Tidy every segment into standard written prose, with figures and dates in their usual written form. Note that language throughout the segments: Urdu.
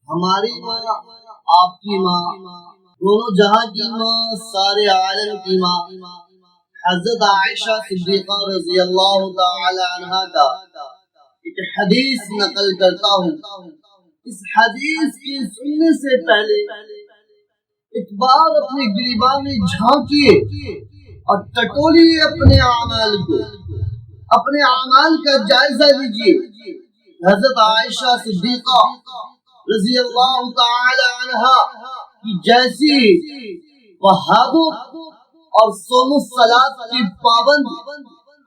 ہماری ماں، آپ کی ماں، دونوں جہاں کی ماں، سارے عالم کی ماں حضرت عائشہ صدیقہ رضی اللہ تعالی عنہا کا ایک حدیث نقل کرتا ہوں۔ اس حدیث کی سننے سے پہلے ایک بار اپنی گریبان میں جھانکیے اور ٹٹولیے اپنے اعمال کو، اپنے اعمال کا جائزہ لیجیے۔ حضرت عائشہ صدیقہ رضی اللہ تعالی عنہا کی جیسی وحادت اور صوم الصلاۃ کی پابند،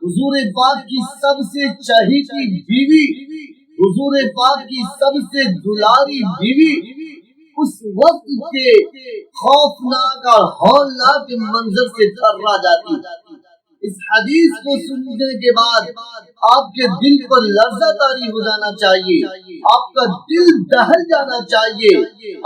حضور پاک کی سب سے چہیتی بیوی، حضور پاک کی سب سے دلاری بیوی، اس وقت کے خوفناک اور ہولناک منظر سے تھرا جاتی۔ اس حدیث کو سننے کے بعد آپ کے دل پر لرزہ طاری ہو جانا چاہیے، آپ کا دل دہل جانا چاہیے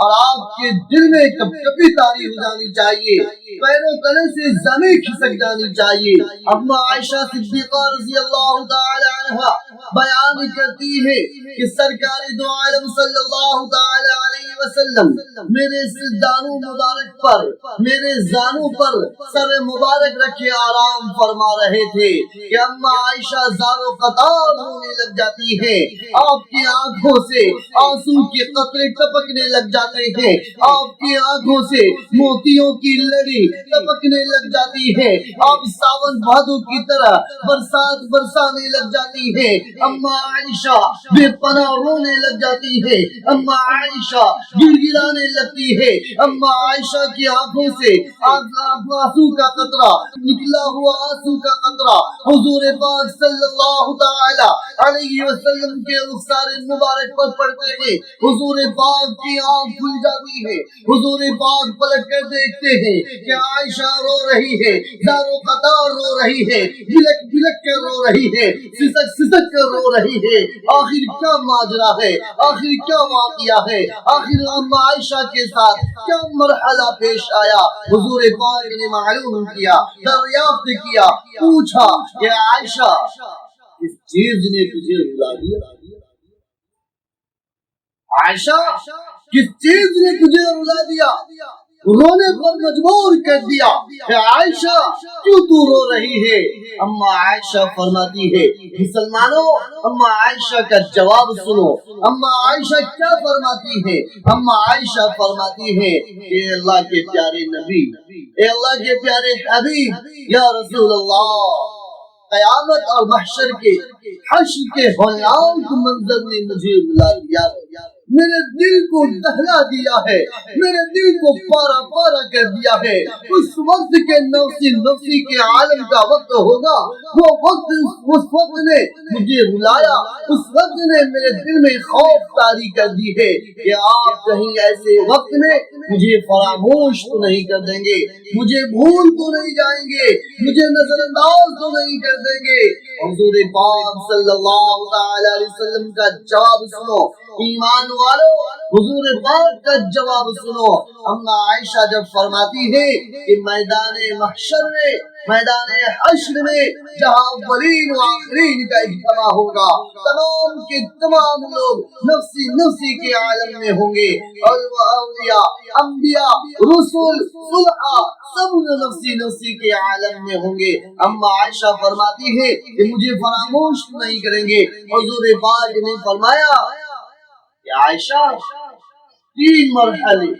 اور آپ کے دل میں کپکپی طاری ہو جانی چاہیے، پیروں تلے سے زمین کھسک جانی چاہیے۔ اما عائشہ صدیقہ رضی اللہ تعالی عنہا بیان کرتی ہے کہ سرکار دو عالم صلی اللہ تعالی علیہ وسلم میرے دانوں مبارک پر، میرے زانوں پر سر مبارک رکھے آرام فرما رہے تھے کہ اما عائشہ زارو قطار رونے لگ جاتی ہے، آپ کی آنکھوں سے آنسو کے قطرے ٹپکنے لگ جاتے ہیں، آپ کی آنکھوں سے موتیوں کی لڑی ٹپکنے لگ جاتی ہے، آپ ساون بھادو کی طرح برسات برسانے لگ جاتی ہے۔ اما عائشہ بے پناہ رونے لگ جاتی ہے، اما عائشہ گر گرانے لگتی ہے، اما عائشہ کی آنکھوں سے آنسو کا قطرہ، نکلا ہوا آنسو کا قطرہ حضور پاک صلی اللہ تعالی علیہ وسلم کے رخسار مبارک پر پڑتے ہیں، حضور پاک کی آنکھ کھل جاتی ہے، حضور پاک پلٹ کر دیکھتے ہیں کہ عائشہ رو رہی ہے، زارو قطار رو رہی ہے، بلک بلک کر رو رہی ہے، سسک سسک کر رو رہی ہے۔ آخر کیا ماجرا ہے، آخر کیا واقعہ ہے، آخر اما عائشہ کے ساتھ کیا مرحلہ پیش آیا؟ حضور پاک نے معلوم کیا، دریافت کیا، پوچھا کہ عائشہ کس چیز نے تجھے رلا دیا؟ عائشہ کس چیز نے تجھے رلا دیا، رونے پر مجبور کر دیا؟ کہ عائشہ کیوں تو رو رہی ہے؟ اما عائشہ فرماتی ہے، مسلمانوں اما عائشہ کا جواب سنو۔ اما عائشہ کیا فرماتی ہے؟ اما عائشہ فرماتی ہے کہ اللہ کے پیارے نبی، اے اللہ کے پیارے حبیب، یا رسول اللہ، قیامت اور محشر کے حشر کے ہولناک منظر نے مجھے رلا دیا، میرے دل کو دہلا دیا ہے، میرے دل کو پارا پارا کر دیا ہے۔ اس وقت کے نفسی نفسی کے عالم کا وقت ہوگا، وہ وقت اس وقت نے مجھے رلایا، اس وقت نے میرے دل میں خوف طاری کر دی ہے کہ آپ کہیں ایسے وقت میں مجھے فراموش تو نہیں کر دیں گے، مجھے بھول تو نہیں جائیں گے، مجھے نظر انداز تو نہیں کر دیں گے۔ حضور پاک صلی اللہ تعالی علیہ وسلم کا جواب سنو، ایمان والو، حضور پاک کا جواب سنو۔ اما عائشہ جب فرماتی ہے کہ میدان محشر میں، میدان حشر میں، جہاں اولین و آخرین کا اجتماع ہوگا، تمام کے تمام لوگ نفسی نفسی کے عالم میں ہوں گے، اولیاء، انبیاء، رسول، صلحاء، سب نفسی نفسی کے عالم میں ہوں گے۔ اما عائشہ فرماتی ہے کہ مجھے فراموش نہیں کریں گے۔ حضور پاک نے فرمایا کہ عائشہ تین مرحلے،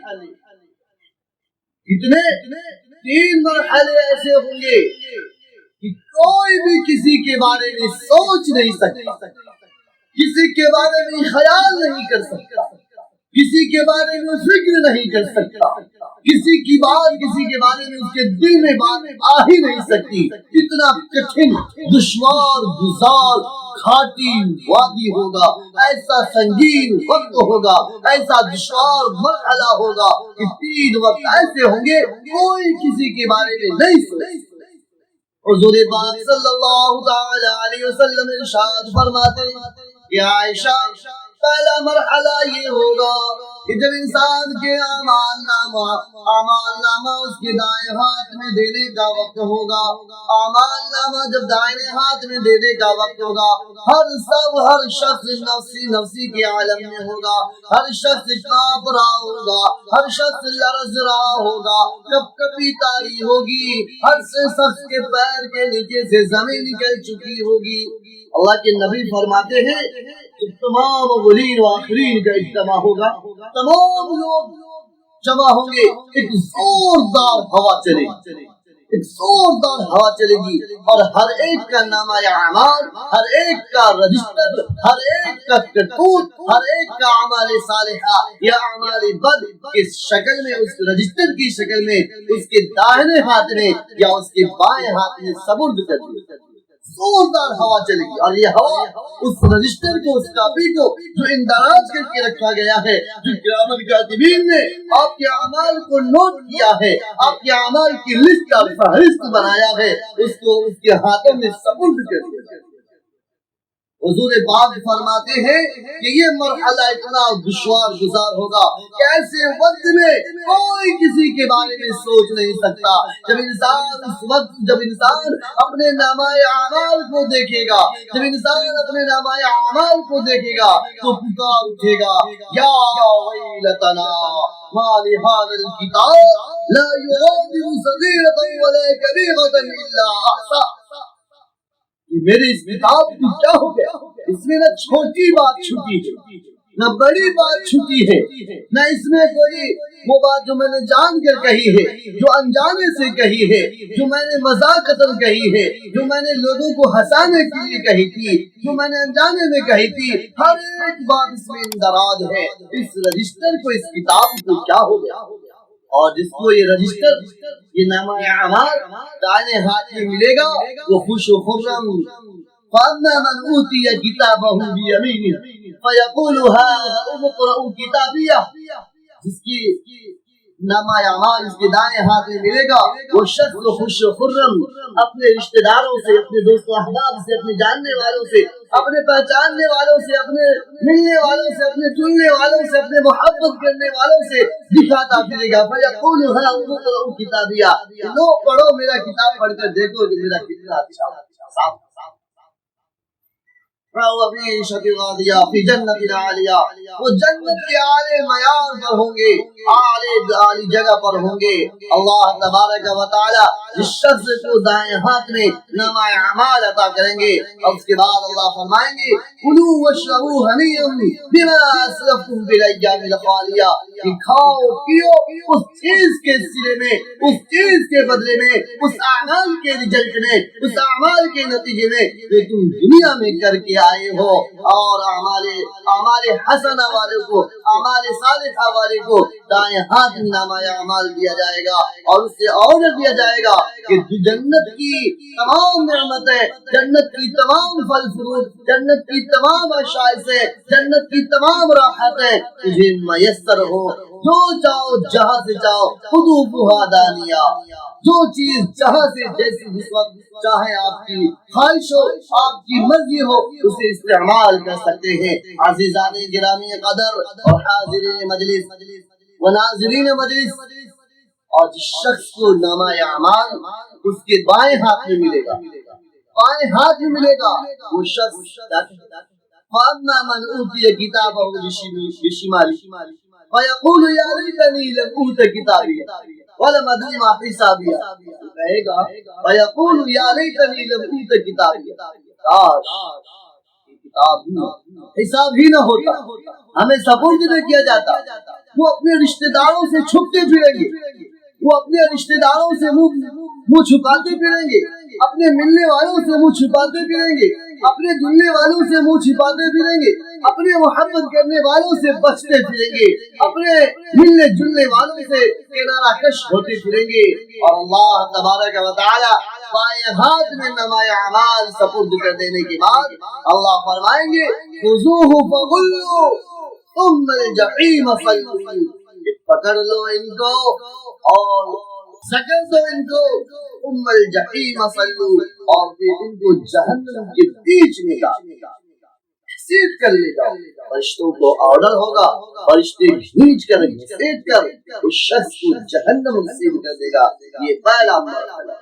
کتنے؟ تین مرحلے ایسے ہوں گے کہ کوئی بھی کسی کے بارے میں سوچ نہیں سکتا، کسی کے بارے میں خیال نہیں کر سکتا، کسی کے بارے میں فکر نہیں کر سکتا، کسی کی بات کسی کے بارے میں اس کے دل میں بات آ ہی نہیں سکتی۔ اتنا کٹھن، دشوار، گزار، گھاٹی وادی ہوگا، ایسا سنگین وقت ہوگا، ایسا دشوار مرحلہ ہوگا کہ تین وقت ایسے ہوں گے کوئی کسی کے بارے میں نہیں سوچے۔ حضور پاک صلی اللہ تعالی علیہ وسلم ارشاد فرماتے کہ عائشہ پہلا مرحلہ یہ ہوگا کہ جب انسان کے اعمال نامہ اس کے دائیں ہاتھ میں دینے کا وقت ہوگا، اعمال نامہ جب دائیں ہاتھ میں دینے کا وقت ہوگا، ہر شخص نفسی نفسی کے عالم میں ہوگا، ہر شخص کانپ رہا ہوگا، ہر شخص لرز رہا ہوگا، کب کبھی تاری ہوگی، ہر شخص کے پیر کے نیچے سے زمین نکل چکی ہوگی۔ اللہ کے نبی فرماتے ہیں کہ تمام اولین و آخرین کا اجتماع ہوگا، تمام لوگ جمع ہوں گے، ایک زوردار ہوا چلے گی، ایک زوردار ہوا چلے گی، اور ہر ایک کا نامہ اعمال، ہر ایک کا رجسٹر، ہر ایک کا کٹوت، ہر ایک کا اعمال صالحہ یا اعمال بد کی شکل میں، اس رجسٹر کی شکل میں اس کے داہنے ہاتھ میں یا اس کے بائیں ہاتھ میں سپرد کر دیا۔ زوردار ہوا چلے گی، اور یہ ہوا اس رجسٹر کو، اس کاپی کو جو اندراج کر کے رکھا گیا ہے، جو قیامت کاتبین نے آپ کے اعمال کو نوٹ کیا ہے، آپ کے اعمال کی لسٹ اور فہرست بنایا ہے، اس کو اس کے ہاتھوں میں سپرد کر دیا۔ حضور پاک فرماتے ہیں کہ یہ مرحلہ اتنا دشوار گزار ہوگا کہ ایسے وقت میں کوئی کسی کے بارے میں سوچ نہیں سکتا۔ جب انسان اپنے نامہ اعمال کو دیکھے گا، جب انسان اپنے نامہ اعمال کو دیکھے گا تو پکار اٹھے گا، یا ویلتنا ما لهذا الكتاب لا يغادر صغيرة ولا كبيرة الا احصاها۔ میرے اس کتاب کو کیا ہو گیا، اس میں نہ چھوٹی بات چھٹی ہے، نہ بڑی بات چھٹی ہے، نہ اس میں کوئی وہ بات جو میں نے جان کر کہی ہے، جو انجانے سے کہی ہے، جو میں نے مذاقتاً کہی ہے، جو میں نے لوگوں کو ہنسانے کے لیے کہی تھی، جو میں نے انجانے میں کہی تھی، ہر ایک بات اس میں اندراج ہے۔ اس رجسٹر کو، اس کتاب کو کیا ہو گیا، اور جس کو یہ رجسٹر، یہ نامہ اعمال دائیں ہاتھ میں ملے گا وہ خوش و خرم۔ فَأَمَّا مَنْ أُوتِيَ كِتَابَهُ بِيَمِينِهِ فَيَقُولُ هَاؤُمُ اقْرَءُوا كِتَابِيَهْ، جس کی نامہ اعمال اس کے دائیں ہاتھ میں ملے گا، وہ شخص خوش و خرم اپنے رشتہ داروں سے، اپنے دوست و احباب سے، اپنے جاننے والوں سے، اپنے پہچاننے والوں سے، اپنے ملنے والوں سے، اپنے جلنے والوں سے، اپنے محبت کرنے والوں سے دکھاتا پھرے گا۔ فَيَقُولُ هَاؤُمُ اقْرَءُوا كِتَابِيَهْ، لو پڑھو میرا کتاب، پڑھ کر دیکھو کہ میرا کتنا اچھا صاف فی جنت عالیہ، وہ جنت کے اعلی معیار پر ہوں گے، اعلی جگہ پر ہوں گے۔ اللہ تبارک و تعالی اس شخص کو دائیں ہاتھ میں نامہ اعمال عطا کریں گے، اور اس کے بعد اللہ فرمائیں گے کلوا واشربوا ہنیئا بما اسلفتم فی الایام الخالیہ، کہ کھاؤ پیو اس چیز کے سلے میں، اس چیز کے بدلے میں، اس اعمال کے رزلٹ میں، اس اعمال کے نتیجے میں جو تم دنیا میں کر کے آئے ہو۔ اور اعمال حسنہ والے کو، اعمال صالحہ والے کو دائیں ہاتھ میں نامہ اعمال دیا جائے گا، اور اس سے اور دیا جائے گا کہ جنت کی تمام نعمتیں، جنت کی تمام پھل فروٹ، جنت کی تمام عشائشیں، جنت کی تمام راحتیں تجھے میسر ہو، جو چاہو جہاں سے چاہو، خذوها دانیہ، جو چیز جہاں سے جیسی جس وقت چاہے آپ کی خواہش ہو، آپ کی مرضی ہو، اسے استعمال کر سکتے ہیں۔ عزیزان گرامی قدر اور حاضرین مجلس و ناظرین مجلس، اور جس شخص کو نامہ اعمال اس کے بائیں ہاتھ میں ملے گا، بائیں ہاتھ میں ملے گا، وہ شخص فَأَمَّا مَنْ أُوتِيَ كِتَابَهُ بِشِمَالِهِ فَيَقُولُ يَا لَيْتَنِي لَمْ أُوتَ كِتَابِيَهْ وَلَمْ أَدْرِ مَا حِسَابِيَهْ، کہے گا فَيَقُولُ يَا لَيْتَنِي لَمْ أُوتَ كِتَابِيَهْ، کاش یہ کتاب ہی حساب ہی نہ ہوتا، ہمیں سپرد نہ کیا جاتا۔ وہ اپنے رشتہ داروں سے چھپتے پھریں گے، وہ اپنے رشتہ داروں سے منہ چھپاتے پھریں گے، اپنے ملنے والوں سے منہ چھپاتے پھریں گے، اپنے جلنے والوں سے منہ چھپاتے پھریں گے، اپنے محبت کرنے والوں سے بچتے پھریں گے، اپنے ملنے جلنے والوں سے کنارہ کش ہوتے پھریں گے۔ اور اللہ تبارک و تعالی بائیں ہاتھ میں نامہ اعمال سپرد کر دینے کے بعد اللہ فرمائیں گے خذوہ فغلوا ثم الجحیم صلوا، پکڑ لو ان کو اور سکل دو ان کو، ثم الجحیم صلوا، اور پھر ان کو جہنم کے بیچ میں ڈال۔ گھسیٹ کر لے جاؤ. فرشتوں کو آرڈر ہوگا, فرشتے کھینچ کر گھسیٹ کر اس شخص کو جہنم نصیب کر دے گا. یہ پہلا مرحلہ.